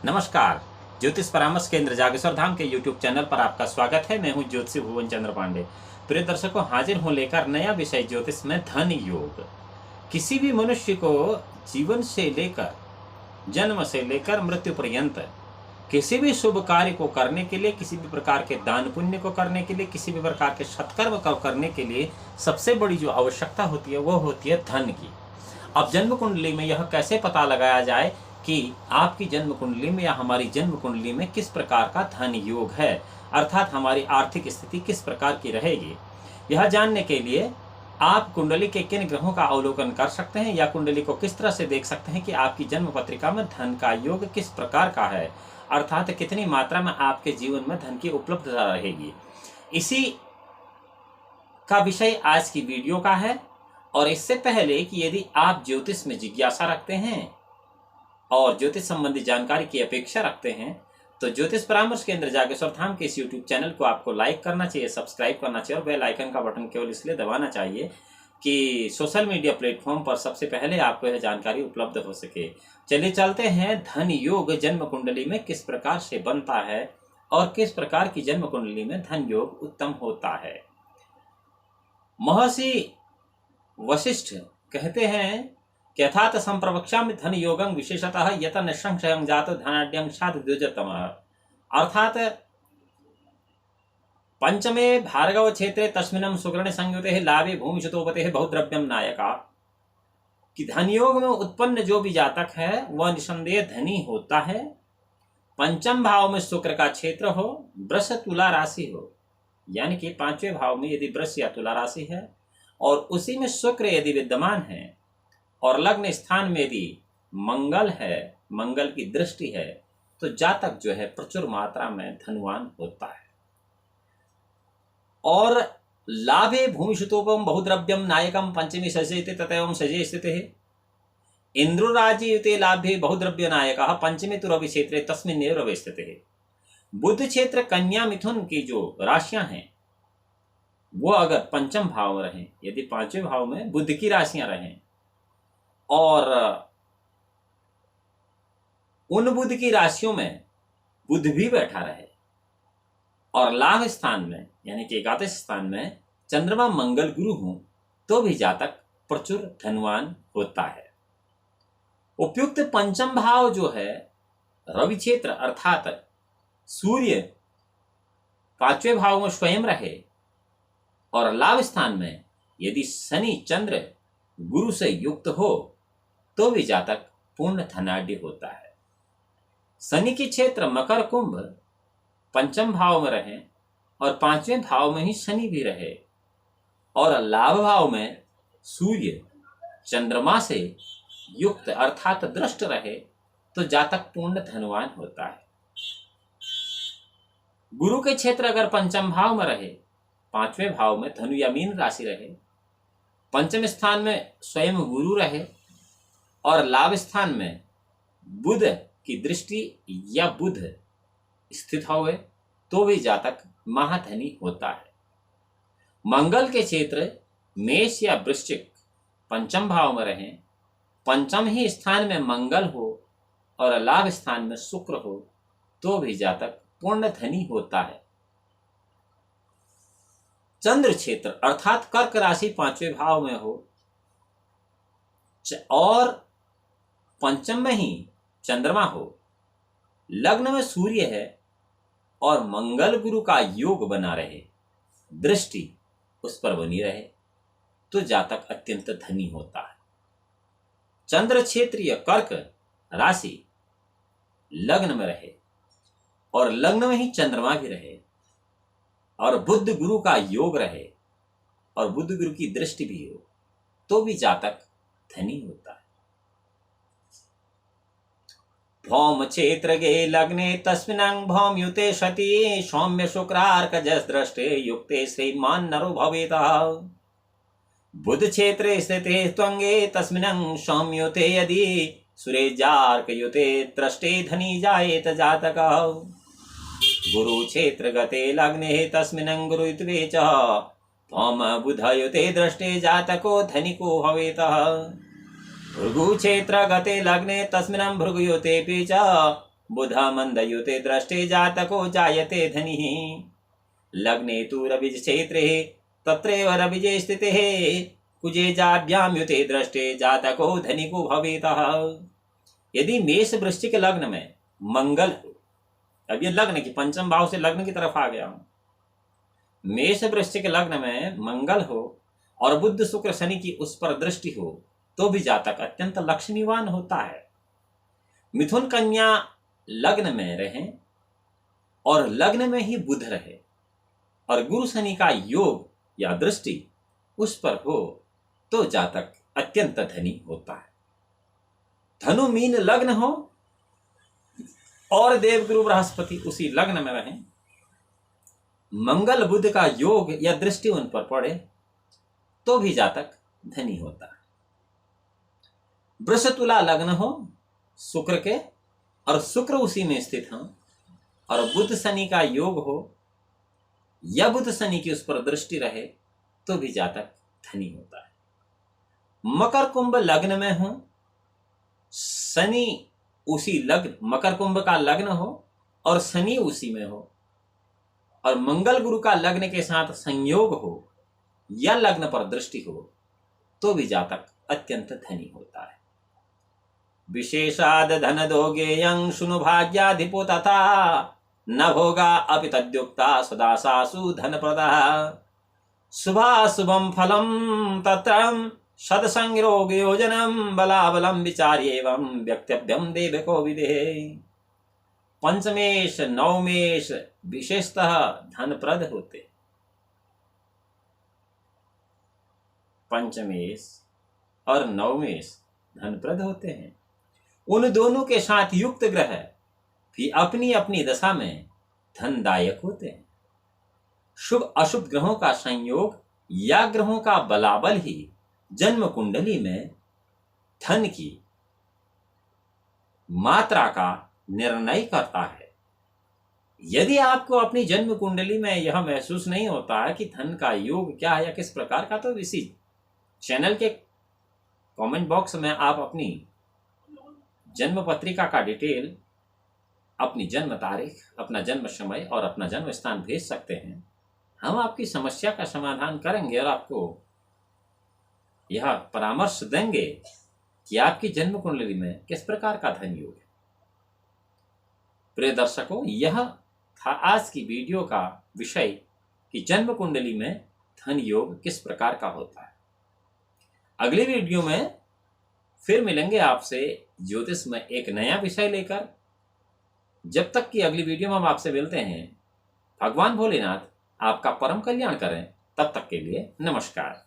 नमस्कार। ज्योतिष परामर्श केंद्र जागेश्वर धाम के YouTube चैनल पर आपका स्वागत है। मैं हूं ज्योतिषी भुवन चंद्र पांडे। प्रिय दर्शकों, हाजिर हूं लेकर नया विषय ज्योतिष में धन योग। किसी भी मनुष्य को जीवन से लेकर जन्म से लेकर मृत्यु पर्यंत किसी भी शुभ कार्य को करने के लिए, किसी भी प्रकार के दान पुण्य को करने के लिए, किसी भी प्रकार के सत्कर्म को करने के लिए सबसे बड़ी जो आवश्यकता होती है वो होती है धन की। अब जन्म कुंडली में यह कैसे पता लगाया जाए कि आपकी जन्म कुंडली में या हमारी जन्म कुंडली में किस प्रकार का धन योग है, अर्थात हमारी आर्थिक स्थिति किस प्रकार की रहेगी। यह जानने के लिए आप कुंडली के किन ग्रहों का अवलोकन कर सकते हैं या कुंडली को किस तरह से देख सकते हैं कि आपकी जन्म पत्रिका में धन का योग किस प्रकार का है, अर्थात कितनी मात्रा में आपके जीवन में धन की उपलब्धता रहेगी। इसी का विषय आज की वीडियो का है। और इससे पहले कि यदि आप ज्योतिष में जिज्ञासा रखते हैं और ज्योतिष संबंधी जानकारी की अपेक्षा रखते हैं तो ज्योतिष परामर्श केंद्र जागेश्वर धाम के इस यूट्यूब चैनल को आपको लाइक करना चाहिए, सब्सक्राइब करना चाहिए और बेल आइकन का बटन केवल इसलिए दबाना चाहिए कि सोशल मीडिया प्लेटफॉर्म पर सबसे पहले आपको यह जानकारी उपलब्ध हो सके। चलिए चलते हैं, धन योग जन्म कुंडली में किस प्रकार से बनता है और किस प्रकार की जन्म कुंडली में धन योग उत्तम होता है। महर्षि वशिष्ठ कहते हैं कि यथात संप्रवक्ष्यामि धन योगं विशेषतः यत निसंशयं जातो धनाढ्यंशात् द्विजतमः, अर्थात पंचमे भार्गव क्षेत्रे तस्मिन्नं सुकृणे संयुते लाभे भूमिशतोपते बहुद्रव्यम नायका, कि धन योग में उत्पन्न जो भी जातक है वह निसंदेह धनी होता है। पंचम भाव में शुक्र का क्षेत्र हो, वृष तुला राशि हो, यानी कि पांचवें भाव में यदि वृष या तुला राशि है और उसी में शुक्र यदि विद्यमान है और लग्न स्थान में यदि मंगल है, मंगल की दृष्टि है, तो जातक जो है प्रचुर मात्रा में धनवान होता है। और लाभे भूमिशुतोपम बहुद्रव्यम नायकम पंचमी सजयते तथैवं सजय स्थित है। इंद्रराज्य युते लाभे बहुद्रव्य नायक पंचमी तो रवि क्षेत्रे तस्मिन्नेव रवि स्थित है। बुध क्षेत्र कन्या मिथुन की जो राशियां हैं वो अगर पंचम भाव में रहें, यदि पांचवें भाव में बुध की राशियां रहें और उन बुध की राशियों में बुध भी बैठा रहे और लाभ स्थान में यानी कि एकादश स्थान में चंद्रमा मंगल गुरु हों तो भी जातक प्रचुर धनवान होता है। उपयुक्त पंचम भाव जो है रवि क्षेत्र अर्थात सूर्य पांचवें भाव में स्वयं रहे और लाभ स्थान में यदि शनि चंद्र गुरु से युक्त हो तो भी जातक पूर्ण धनाढ्य होता है। शनि की क्षेत्र मकर कुंभ पंचम भाव में रहे और पांचवें भाव में ही शनि भी रहे और लाभ भाव में सूर्य चंद्रमा से युक्त अर्थात दृष्ट रहे तो जातक पूर्ण धनवान होता है। गुरु के क्षेत्र अगर पंचम भाव में रहे, पांचवें भाव में धनु या मीन राशि रहे, पंचम स्थान में स्वयं गुरु रहे और लाभ स्थान में बुध की दृष्टि या बुध स्थित हुए तो भी जातक महाधनी होता है। मंगल के क्षेत्र मेष या वृश्चिक पंचम भाव में रहे, पंचम ही स्थान में मंगल हो और लाभ स्थान में शुक्र हो तो भी जातक पूर्ण धनी होता है। चंद्र क्षेत्र अर्थात कर्क राशि पांचवें भाव में हो और पंचम में ही चंद्रमा हो, लग्न में सूर्य है और मंगल गुरु का योग बना रहे, दृष्टि उस पर बनी रहे तो जातक अत्यंत धनी होता है। चंद्र क्षेत्रीय कर्क राशि लग्न में रहे और लग्न में ही चंद्रमा भी रहे और बुध गुरु का योग रहे और बुध गुरु की दृष्टि भी हो तो भी जातक धनी होता है। भौम क्षेत्र गे लग्ने तस्मिन् भौम युते सति सौम्य शुक्रार्क जस दृष्टे युक्ते श्रीमान नरो भवेत। बुध क्षेत्रे स्थिते त्वंगे तस्मिन् सौम्युते यदि सुरेजार्क युते दृष्टे धनी जायेत जातक। गुरु क्षेत्र गते लग्ने तस्मिन् गुरुत्वे च भौम बुधयुते दृष्टे जातको धनिको भवेत। भृगु क्षेत्र गते लग्ने तस्मिन् भृगुयुते च बुध मंदयुते दृष्टे जातको जायते धनी। लग्ने तु रविज क्षेत्रे तत्रैव रविजे स्थितिः कुजे जाभ्याम युते दृष्टे जातको धनिको भवेतः। यदि मेष वृश्चिक लग्न में मंगल हो, अब ये लग्न की पंचम भाव से लग्न की तरफ आ गया हूं। मेष वृश्चिक लग्न में मंगल हो और बुध शुक्र शनि की उस पर दृष्टि हो तो भी जातक अत्यंत लक्ष्मीवान होता है। मिथुन कन्या लग्न में रहे और लग्न में ही बुध रहे और गुरु शनि का योग या दृष्टि उस पर हो तो जातक अत्यंत धनी होता है। धनु मीन लग्न हो और देवगुरु बृहस्पति उसी लग्न में रहे, मंगल बुध का योग या दृष्टि उन पर पड़े तो भी जातक धनी होता है। वृष तुला लग्न हो शुक्र के और शुक्र उसी में स्थित हो और बुध शनि का योग हो या बुध शनि की उस पर दृष्टि रहे तो भी जातक धनी होता है। मकर कुंभ लग्न में हो, शनि उसी लग्न मकर कुंभ का लग्न हो और शनि उसी में हो और मंगल गुरु का लग्न के साथ संयोग हो या लग्न पर दृष्टि हो तो भी जातक अत्यंत धनी होता है। विशेषाद धन दोगेयं शुनु भाग्याधिपो तथा न भोगा अपि तद्युक्ता सदा सासु धन प्रदा। शुभाशुभम फलम तत्रम सदसंयोग योजनम बलाबलम विचार्येवं व्यक्तव्यम देवको विदेहे। पंचमेश नवमेश विशेषतः धनप्रद होते। पंचमेश और नवमेश धनप्रद होते हैं। उन दोनों के साथ युक्त ग्रह भी अपनी अपनी दशा में धनदायक होते हैं। शुभ अशुभ ग्रहों का संयोग या ग्रहों का बलाबल ही जन्म कुंडली में धन की मात्रा का निर्णय करता है। यदि आपको अपनी जन्म कुंडली में यह महसूस नहीं होता है कि धन का योग क्या है या किस प्रकार का, तो इसी चैनल के कमेंट बॉक्स में आप अपनी जन्म पत्रिका का डिटेल, अपनी जन्म तारीख, अपना जन्म समय और अपना जन्म स्थान भेज सकते हैं। हम आपकी समस्या का समाधान करेंगे और आपको यह परामर्श देंगे कि आपकी जन्म कुंडली में किस प्रकार का धन योग है। प्रिय दर्शकों, यह था आज की वीडियो का विषय कि जन्म कुंडली में धन योग किस प्रकार का होता है। अगली वीडियो में फिर मिलेंगे आपसे ज्योतिष में एक नया विषय लेकर। जब तक कि अगली वीडियो में हम आपसे मिलते हैं, भगवान भोलेनाथ आपका परम कल्याण करें। तब तक के लिए नमस्कार।